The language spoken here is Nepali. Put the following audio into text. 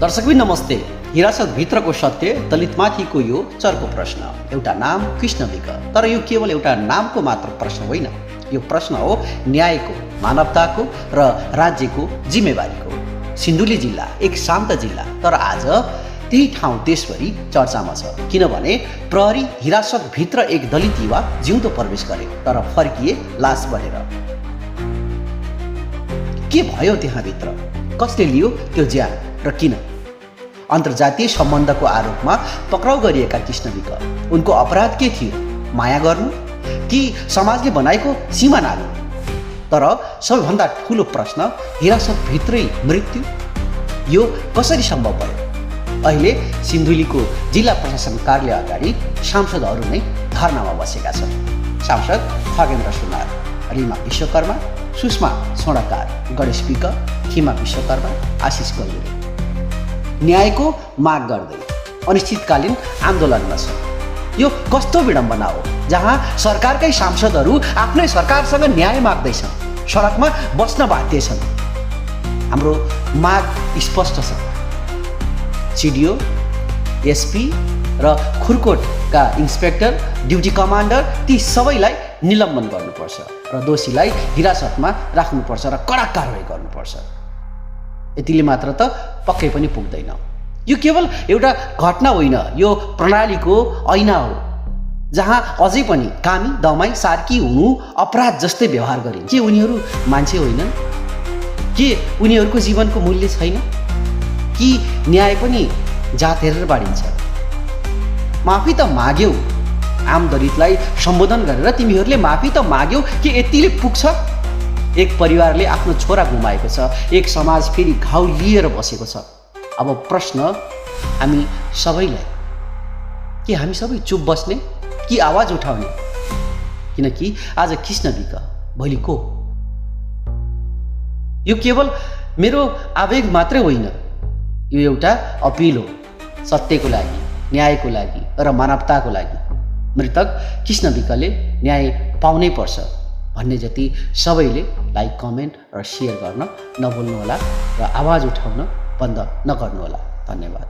दर्शकबिन नमस्ते। हिरासतभित्रको सत्य दलितमाथिको यो चर्को प्रश्न। एउटा नाम कृष्ण विक, तर यो केवल एउटा नामको मात्र प्रश्न होइन। यो प्रश्न हो न्यायको, मानवताको र राज्यको जिम्मेवारीको। सिन्धुली जिल्ला एक शान्त जिल्ला, तर आज त्यही ठाउँ देशभरि चर्चामा छ। किनभने प्रहरी हिरासतभित्र एक दलित युवा जिउँदो प्रवेश गरे, तर फर्किए लास बनेर। के भयो त्यहाँभित्र? कसले लियो त्यो ज्यान र किन? अन्तर्जातीय सम्बन्धको आरोपमा पक्राउ गरिएका कृष्ण विक, उनको अपराध के थियो? माया गर्नु कि समाजले बनाएको सीमा नाग्नु? तर सबैभन्दा ठुलो प्रश्न, हिरासतभित्रै मृत्यु, यो कसरी सम्भव भयो? अहिले सिन्धुलीको जिल्ला प्रशासन कार्यालय अगाडि सांसदहरू नै धरनामा बसेका छन्। सांसद खगेन्द्र सुनार, रिमा विश्वकर्मा, सुषमा सोडाकार, गणेश विक, खिमा विश्वकर्मा, आशिष गौरी न्यायको माग गर्दै अनिश्चितकालीन आन्दोलनमा छ। यो कस्तो विडम्बना हो, जहाँ सरकारकै सांसदहरू आफ्नै सरकारसँग न्याय माग्दैछन्, सडकमा बस्न बाध्य छन्। हाम्रो माग स्पष्ट छ। सिडिओ, एसपी र खुरकोटका इन्सपेक्टर, ड्युटी कमान्डर, ती सबैलाई निलम्बन गर्नुपर्छ र दोषीलाई हिरासतमा राख्नुपर्छ र कडा कारवाही गर्नुपर्छ। यतिले मात्र त पक्कै पनि पुग्दैन। यो केवल एउटा घटना होइन, यो प्रणालीको ऐना हो, जहाँ अझै पनि कामी दमाई सार्की हुनु अपराध जस्तै व्यवहार गरिन्छ। के उनीहरू मान्छे होइनन्? के उनीहरूको जीवनको मूल्य छैन? कि न्याय पनि जात हेरेर बाँडिन्छ? माफी त माग्यौ, आम दलितलाई सम्बोधन गरेर तिमीहरूले माफी त माग्यौ, के यतिले पुग्छ? एक परिवारले आफ्नो छोरा गुमाएको छ, एक समाज फेरि घाउ लिएर बसेको छ। अब प्रश्न हामी सबैलाई, के हामी सबै चुप बस्ने कि आवाज उठाउने? किनकि आज कृष्ण विक, भोलि को? यो केवल मेरो आवेग मात्रै होइन, यो एउटा अपिल हो, सत्यको लागि, न्यायको लागि र मानवताको लागि। मृतक कृष्ण विकले न्याय पाउनै पर्छ भन्ने जति सबैले लाइक, कमेन्ट र सेयर गर्न नभुल्नुहोला र आवाज उठाउन बन्द नगर्नुहोला। धन्यवाद।